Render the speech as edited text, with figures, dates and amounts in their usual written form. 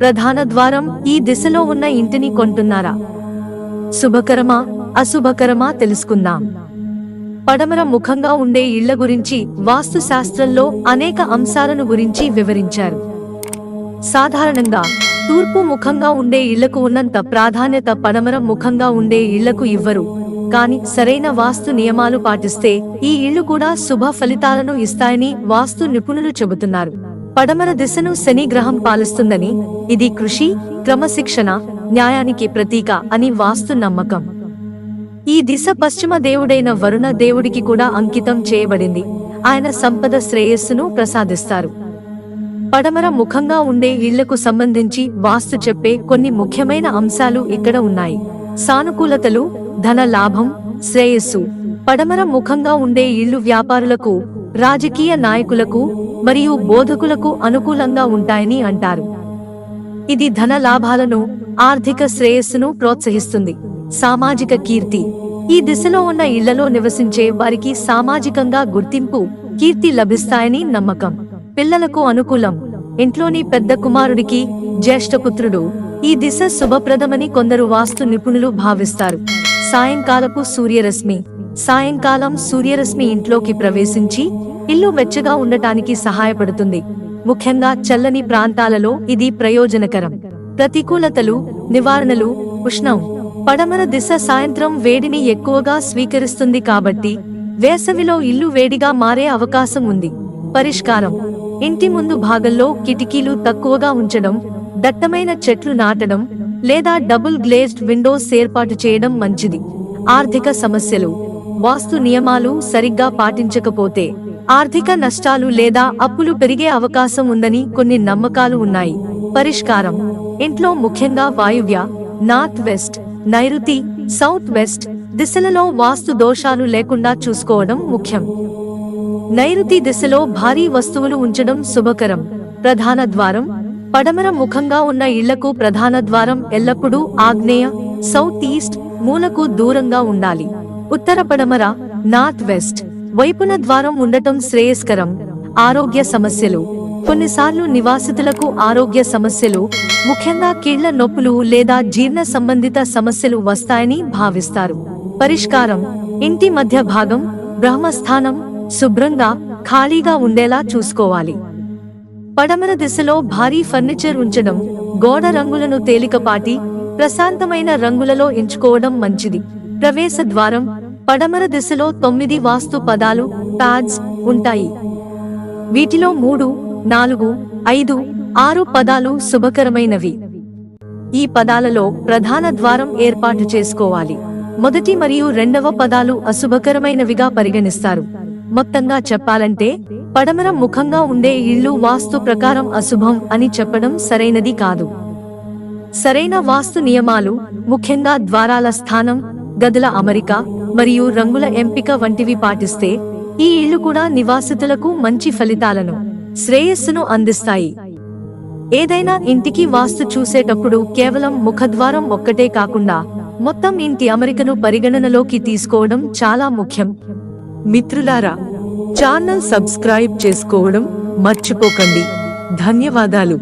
ప్రధాన ద్వారం ఈ దిశలో ఉన్న ఇంటిని కొంటున్నారా? శుభకరమా అశుభకరమా తెలుసుకుందాం. పడమర ముఖంగా ఉండే ఇళ్ల గురించి వాస్తు శాస్త్రంలో అనేక అంశాలను గురించి వివరించారు. సాధారణంగా తూర్పు ముఖంగా ఉండే ఇళ్లకు ఉన్నంత ప్రాధాన్యత పడమర ముఖంగా ఉండే ఇళ్లకు ఇవ్వరు. కానీ సరైన వాస్తు నియమాలు పాటిస్తే ఈ ఇళ్లు కూడా శుభ ఫలితాలను ఇస్తాయని వాస్తు నిపుణులు చెబుతున్నారు. పడమర దిశను శని గ్రహం పాలిస్తుందని, ఇది కృషి, క్రమశిక్షణ, న్యాయానికి ప్రతీక అని వాస్తు నమ్మకం. ఈ దిశ పశ్చిమ దేవుడైన వరుణ దేవుడికి కూడా అంకితం చేయబడింది. ఆయన సంపద శ్రేయస్సును ప్రసాదిస్తారు. పడమర ముఖంగా ఉండే ఇళ్లకు సంబంధించి వాస్తు చెప్పే కొన్ని ముఖ్యమైన అంశాలు ఇక్కడ ఉన్నాయి. సానుకూలతలు, ధన లాభం, శ్రేయస్సు. పడమర ముఖంగా ఉండే ఇళ్లు వ్యాపారులకు, రాజకీయ నాయకులకు మరియు బోధకులకు అనుకూలంగా ఉంటాయని అంటారు. ఇది ధన లాభాలను, ఆర్థిక శ్రేయస్సును ప్రోత్సహిస్తుంది. సామాజిక కీర్తి. ఈ దిశలో ఉన్న ఇళ్లలో నివసించే వారికి సామాజికంగా గుర్తింపు, కీర్తి లభిస్తాయని నమ్మకం. పిల్లలకు అనుకూలం. ఇంట్లోని పెద్ద కుమారుడికి, జ్యేష్ఠపుత్రుడు. ఈ దిశ శుభప్రదమని కొందరు వాస్తు నిపుణులు భావిస్తారు. సాయంకాలపు సూర్యరశ్మి. సాయంకాలం సూర్యరశ్మి ఇంట్లోకి ప్రవేశించి ఇల్లు వెచ్చగా ఉండటానికి సహాయపడుతుంది. ముఖ్యంగా చల్లని ప్రాంతాలలో ఇది ప్రయోజనకరం. ప్రతికూలతలు, నివారణలు. ఉష్ణం. పడమర దిశ సాయంత్రం వేడిని ఎక్కువగా స్వీకరిస్తుంది కాబట్టి వేసవిలో ఇల్లు వేడిగా మారే అవకాశం ఉంది. పరిష్కారం: ఇంటి ముందు భాగంలో కిటికీలు తక్కువగా ఉంచడం, దట్టమైన చెట్లు నాటడం లేదా డబుల్ గ్లేజ్డ్ విండోస్ ఏర్పాటు చేయడం మంచిది. ఆర్థిక సమస్యలు. వాస్తు నియమాలు సరిగ్గా పాటించకపోతే ఆర్థిక నష్టాలు లేదా అప్పులు పెరిగే అవకాశం ఉందని కొన్ని నమ్మకాలు ఉన్నాయి. పరిష్కారం: ఇంట్లో ముఖ్యంగా వాయువ్య, నార్త్ వెస్ట్, నైరుతి, సౌత్ వెస్ట్ దిశలలో వాస్తు దోషాలు లేకుండా చూసుకోవడం ముఖ్యం. నైరుతి దిశలో భారీ వస్తువులు ఉంచడం శుభకరం. ప్రధాన ద్వారం. పడమర ముఖంగా ఉన్న ఇళ్లకు ప్రధాన ద్వారం ఎల్లప్పుడూ ఆగ్నేయ, సౌత్ ఈస్ట్ మూలకు దూరంగా ఉండాలి. ఉత్తర పడమర, నార్త్ వెస్ట్ వైపున ద్వారం ఉండటం శ్రేయస్కరం. ఆరోగ్య సమస్యలు. కొన్నిసార్లు నివాసితులకు ఆరోగ్య సమస్యలు, ముఖ్యంగా కీళ్ల నొప్పులు లేదా జీర్ణ సంబంధిత సమస్యలు వస్తాయని భావిస్తారు. పరిష్కారం: ఇంటి మధ్య భాగం, బ్రహ్మస్థానం శుభ్రంగా, ఖాళీగా ఉండేలా చూసుకోవాలి. పడమర దిశలో భారీ ఫర్నిచర్ ఉంచడం, గోడ రంగులను తేలికపాటి, ప్రశాంతమైన రంగులలో ఎంచుకోవడం మంచిది. ప్రవేశ ద్వారం. పడమర దిశలో 9 వాస్తు పదాలు, ప్యాడ్స్ ఉంటాయి. వీటిలో 3, 4, 5, 6 పదాలు శుభకరమైనవి. ఈ పదాలలో ప్రధాన ద్వారం ఏర్పాటు చేసుకోవాలి. మొదటి మరియు రెండవ పదాలు అశుభకరమైనవిగా పరిగణిస్తారు. మొత్తంగా చెప్పాలంటే పడమర ముఖంగా ఉండే ఇళ్లు వాస్తు ప్రకారం అశుభం అని చెప్పడం సరైనది కాదు. సరైన వాస్తు నియమాలు, ముఖ్యంగా ద్వారాల స్థానం, గదుల అమరిక మరియు రంగుల ఎంపిక వంటివి పాటిస్తే ఈ ఇళ్లు కూడా నివాసితులకు మంచి ఫలితాలను, శ్రేయస్సును అందిస్తాయి. ఏదైనా ఇంటికి వాస్తు చూసేటప్పుడు కేవలం ముఖద్వారం ఒక్కటే కాకుండా మొత్తం ఇంటి అమరికను పరిగణనలోకి తీసుకోవడం చాలా ముఖ్యం. మిత్రులారా, ఛానల్ సబ్స్క్రైబ్ చేసుకోవడం మర్చిపోకండి. ధన్యవాదాలు.